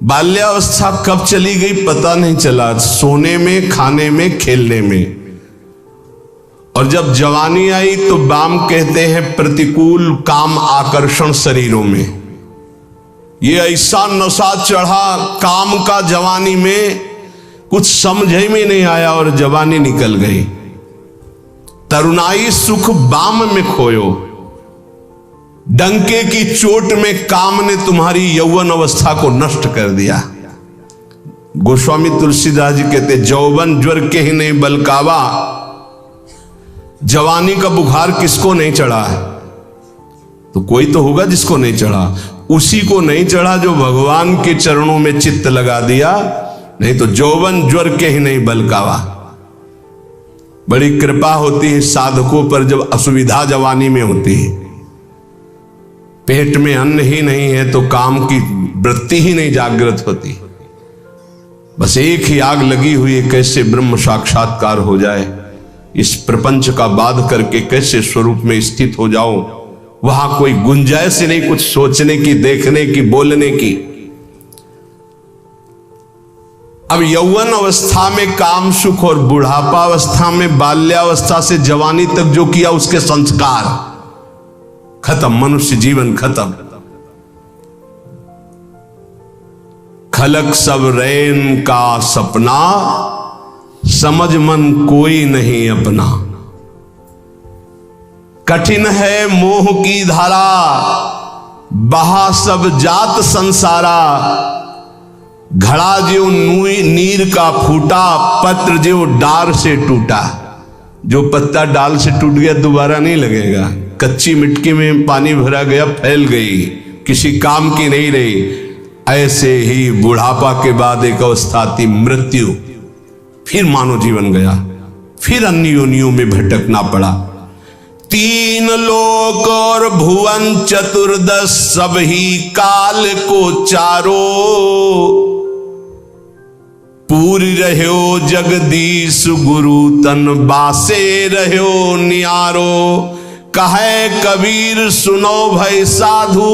बाल्यावस्था कब चली गई पता नहीं चला, सोने में, खाने में, खेलने में। और जब जवानी आई तो बाम कहते हैं प्रतिकूल काम आकर्षण शरीरों में। ये ऐसा नशा चढ़ा काम का जवानी में, कुछ समझ में नहीं आया और जवानी निकल गई। तरुणाई सुख बाम में खोयो, डंके की चोट में काम ने तुम्हारी यौवन अवस्था को नष्ट कर दिया। गोस्वामी तुलसीदास जी कहते जौवन ज्वर के ही नहीं बलकावा। जवानी का बुखार किसको नहीं चढ़ा है? तो कोई तो होगा जिसको नहीं चढ़ा। उसी को नहीं चढ़ा जो भगवान के चरणों में चित्त लगा दिया, नहीं तो जौवन ज्वर के ही नहीं बलकावा। बड़ी कृपा होती है साधकों पर जब असुविधा जवानी में होती है। पेट में अन्न ही नहीं है तो काम की वृत्ति ही नहीं जागृत होती। बस एक ही आग लगी हुई है, कैसे ब्रह्म साक्षात्कार हो जाए, इस प्रपंच का बाध करके कैसे स्वरूप में स्थित हो जाओ। वहां कोई गुंजाइश नहीं कुछ सोचने की, देखने की, बोलने की। अब यौवन अवस्था में काम सुख और बुढ़ापा अवस्था में, बाल्यावस्था से जवानी तक जो किया उसके संस्कार खत्म, मनुष्य जीवन खत्म। खलक सब रैन का सपना, समझ मन कोई नहीं अपना। कठिन है मोह की धारा, बहा सब जात संसारा। घड़ा जो नीर का फूटा, पत्र जो डार से टूटा। जो पत्ता डाल से टूट गया दोबारा नहीं लगेगा। कच्ची मिट्टी में पानी भरा गया, फैल गई, किसी काम की नहीं रही। ऐसे ही बुढ़ापा के बाद एक अवस्था आती मृत्यु, फिर मानव जीवन गया, फिर अन्य योनियों में भटकना पड़ा। तीन लोक और भुवन चतुर्दश, सब ही काल को चारो। पूरी रहो जगदीश गुरु तन, बासे रहो नियारो। कहे कबीर सुनो भय साधु,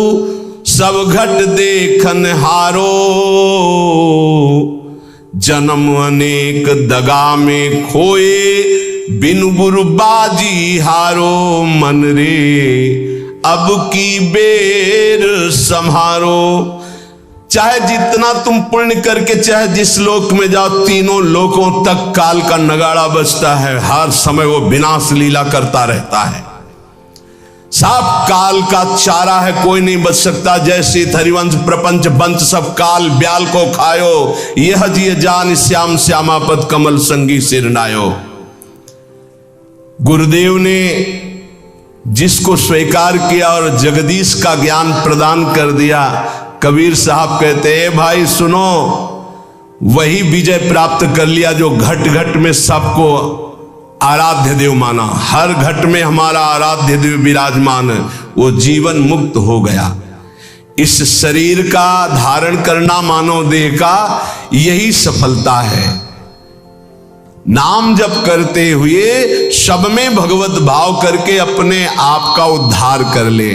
सब घट देखन हारो। जन्म अनेक दगा में खोए, बिनु गुरु बाजी हारो। मन रे अब की बेर संहारो। चाहे जितना तुम पुण्य करके चाहे जिस लोक में जाओ, तीनों लोकों तक काल का नगाड़ा बजता है। हर समय वो विनाश लीला करता रहता है। सब काल का चारा है, कोई नहीं बच सकता। जैसे हरिवंश प्रपंच बंच सब काल ब्याल को खायो। यह जिय जान श्याम श्यामापद कमल संगी सिरनायो। गुरुदेव ने जिसको स्वीकार किया और जगदीश का ज्ञान प्रदान कर दिया, कबीर साहब कहते हैं भाई सुनो, वही विजय प्राप्त कर लिया जो घट घट में सबको आराध्य देव माना। हर घट में हमारा आराध्य देव विराजमान है। वो जीवन मुक्त हो गया। इस शरीर का धारण करना मानव देह का यही सफलता है। नाम जप करते हुए सब में भगवत भाव करके अपने आप का उद्धार कर ले।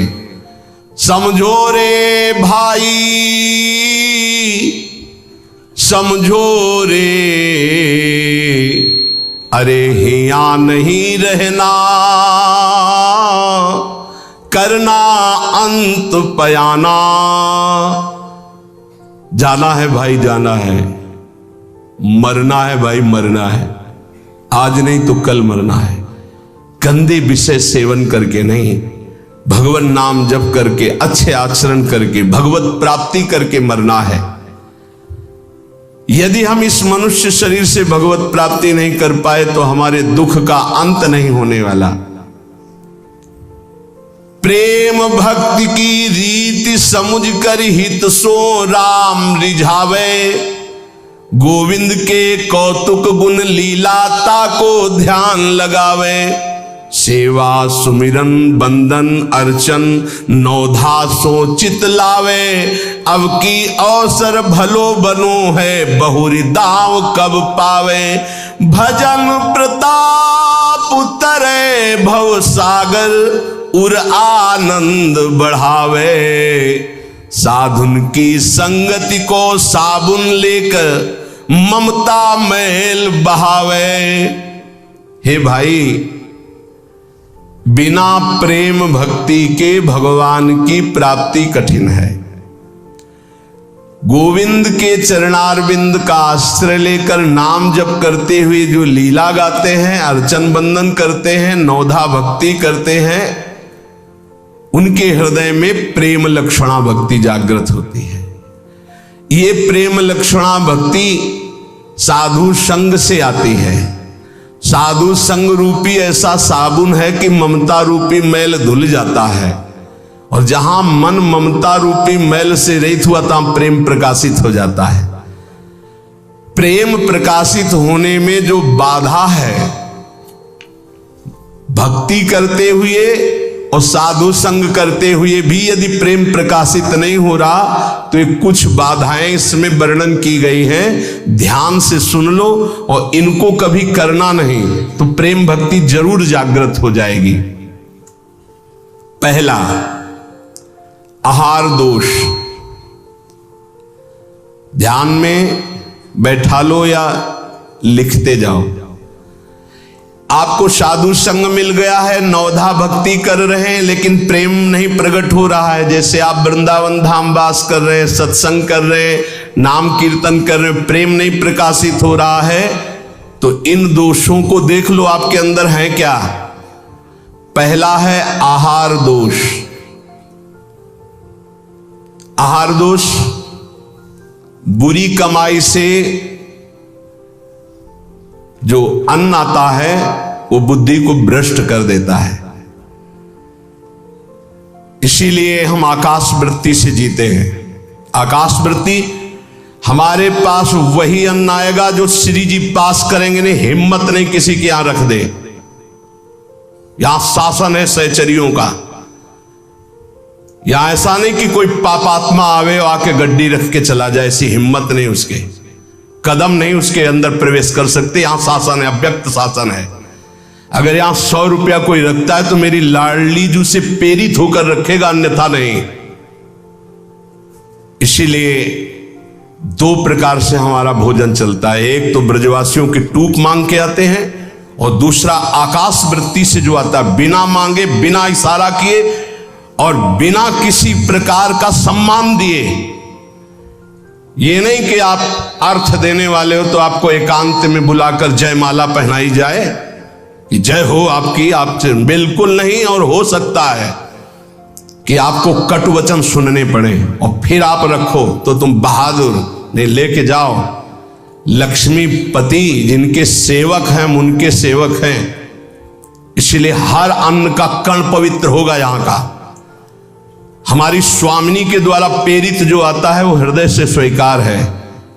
समझो रे भाई, समझो रे, अरे हिया नहीं रहना, करना अंत पयाना। जाना है भाई जाना है, मरना है भाई मरना है। आज नहीं तो कल मरना है। गंदे विषय सेवन करके नहीं, भगवान नाम जप करके, अच्छे आचरण करके, भगवत प्राप्ति करके मरना है। यदि हम इस मनुष्य शरीर से भगवत प्राप्ति नहीं कर पाए तो हमारे दुख का अंत नहीं होने वाला। प्रेम भक्ति की रीति समुझ कर हित सो राम रिझावे। गोविंद के कौतुक गुण लीलाता को ध्यान लगावे। सेवा सुमिरन बंदन अर्चन नौधा सो चित लावे। अब की अवसर भलो बनो है, बहुरी दाव कब पावे। भजन प्रताप उतरे भव सागर, उर आनंद बढ़ावे। साधुन की संगति को साबुन लेकर ममता मैल बहावे। हे भाई, बिना प्रेम भक्ति के भगवान की प्राप्ति कठिन है। गोविंद के चरणारविंद का आश्रय लेकर नाम जप करते हुए जो लीला गाते हैं, अर्चन बंदन करते हैं, नौधा भक्ति करते हैं, उनके हृदय में प्रेम लक्षणा भक्ति जागृत होती है। ये प्रेम लक्षणा भक्ति साधु संग से आती है। साधु संग रूपी ऐसा साबुन है कि ममता रूपी मैल धुल जाता है, और जहां मन ममता रूपी मैल से रहित हुआ तहां प्रेम प्रकाशित हो जाता है। प्रेम प्रकाशित होने में जो बाधा है, भक्ति करते हुए और साधु संग करते हुए भी यदि प्रेम प्रकाशित नहीं हो रहा, तो ये कुछ बाधाएं इसमें वर्णन की गई हैं। ध्यान से सुन लो और इनको कभी करना नहीं तो प्रेम भक्ति जरूर जागृत हो जाएगी। पहला, आहार दोष। ध्यान में बैठा लो या लिखते जाओ। आपको साधु संग मिल गया है, नौधा भक्ति कर रहे हैं, लेकिन प्रेम नहीं प्रकट हो रहा है। जैसे आप वृंदावन धाम वास कर रहे हैं, सत्संग कर रहे हैं, नाम कीर्तन कर रहे हैं, प्रेम नहीं प्रकाशित हो रहा है, तो इन दोषों को देख लो आपके अंदर है क्या। पहला है आहार दोष। आहार दोष बुरी कमाई से जो अन्न आता है वो बुद्धि को भ्रष्ट कर देता है। इसीलिए हम आकाश वृत्ति से जीते हैं। आकाश वृत्ति, हमारे पास वही अन्न आएगा जो श्री जी पास करेंगे। नहीं, हिम्मत नहीं किसी के यहां रख दे। यहां शासन है सहचरियों का। यहां ऐसा नहीं कि कोई पापात्मा आवे और आके गड्डी रख के चला जाए, ऐसी हिम्मत नहीं, उसके कदम नहीं उसके अंदर प्रवेश कर सकते। यहां शासन है, अव्यक्त शासन है। अगर यहां 100 रुपया कोई रखता है तो मेरी लाडली जू से प्रेरित होकर रखेगा, अन्यथा नहीं। इसीलिए 2 प्रकार से हमारा भोजन चलता है। एक तो ब्रजवासियों की टूक मांग के आते हैं, और दूसरा आकाश वृत्ति से जो आता है, बिना मांगे, बिना इशारा किए और बिना किसी प्रकार का सम्मान दिए। ये नहीं कि आप अर्थ देने वाले हो तो आपको एकांत में बुलाकर जयमाला पहनाई जाए कि जय हो आपकी, आपसे बिल्कुल नहीं। और हो सकता है कि आपको कटु वचन सुनने पड़े और फिर आप रखो तो तुम बहादुर नहीं, लेके जाओ। लक्ष्मीपति जिनके सेवक हैं, उनके सेवक हैं, इसलिए हर अन्न का कण पवित्र होगा यहां का। हमारी स्वामिनी के द्वारा प्रेरित जो आता है वो हृदय से स्वीकार है।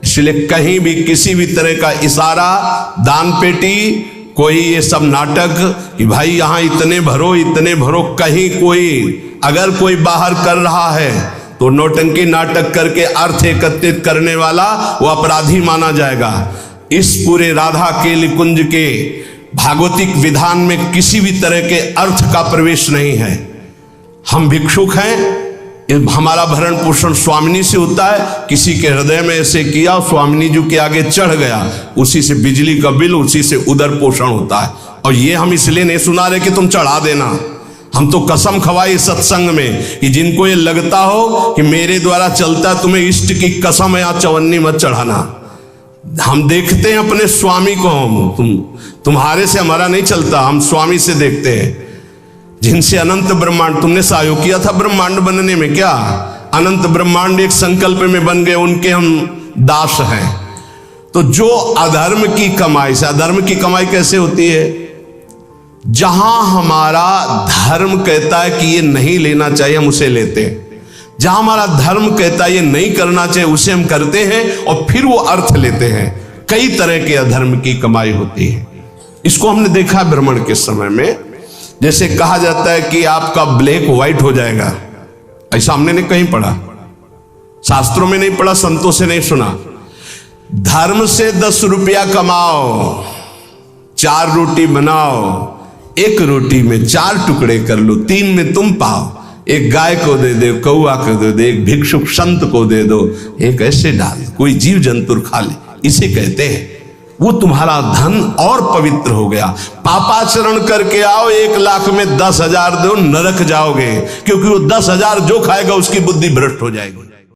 इसलिए कहीं भी किसी भी तरह का इशारा, दान पेटी, कोई ये सब नाटक कि भाई यहां इतने भरो, इतने भरो, कहीं कोई अगर कोई बाहर कर रहा है तो नौटंकी नाटक करके अर्थ एकत्रित करने वाला वो अपराधी माना जाएगा। इस पूरे राधा केली कुंज के भागवतिक विधान में किसी भी तरह के अर्थ का प्रवेश नहीं है। हम भिक्षुक हैं, हमारा भरण पोषण स्वामिनी से होता है। किसी के हृदय में ऐसे किया, स्वामिनी जी के आगे चढ़ गया, उसी से बिजली का बिल, उसी से उदर पोषण होता है। और ये हम इसलिए नहीं सुना रहे कि तुम चढ़ा देना। हम तो कसम खवाई सत्संग में कि जिनको ये लगता हो कि मेरे द्वारा चलता है, तुम्हें इष्ट की कसम है, यहाँ चवन्नी मत चढ़ाना। हम देखते हैं अपने स्वामी को, तुम्हारे से हमारा नहीं चलता, हम स्वामी से देखते हैं जिनसे अनंत ब्रह्मांड। तुमने सहयोग किया था ब्रह्मांड बनने में, क्या अनंत ब्रह्मांड एक संकल्प में बन गए, उनके हम दास हैं। तो जो अधर्म की कमाई से, अधर्म की कमाई कैसे होती है? जहां हमारा धर्म कहता है कि ये नहीं लेना चाहिए, हम उसे लेते हैं। जहां हमारा धर्म कहता है ये नहीं करना चाहिए, उसे हम करते हैं और फिर वो अर्थ लेते हैं। कई तरह के अधर्म की कमाई होती है। इसको हमने देखा भ्रमण के समय में। जैसे कहा जाता है कि आपका ब्लैक व्हाइट हो जाएगा, ऐसा हमने नहीं कहीं पढ़ा, शास्त्रों में नहीं पढ़ा, संतों से नहीं सुना। धर्म से 10 रुपया कमाओ, 4 रोटी बनाओ, 1 रोटी में 4 टुकड़े कर लो, 3 में तुम पाओ। एक गाय को दे दो, कौआ को दे दो, एक भिक्षुक संत को दे दो, एक ऐसे डाल दो, कोई जीव जंतु खा ले, इसे कहते हैं वो तुम्हारा धन और पवित्र हो गया। पापाचरण करके आओ, 1 लाख में 10,000 दो, नरक जाओगे, क्योंकि वो 10,000 जो खाएगा उसकी बुद्धि भ्रष्ट हो जाएगी।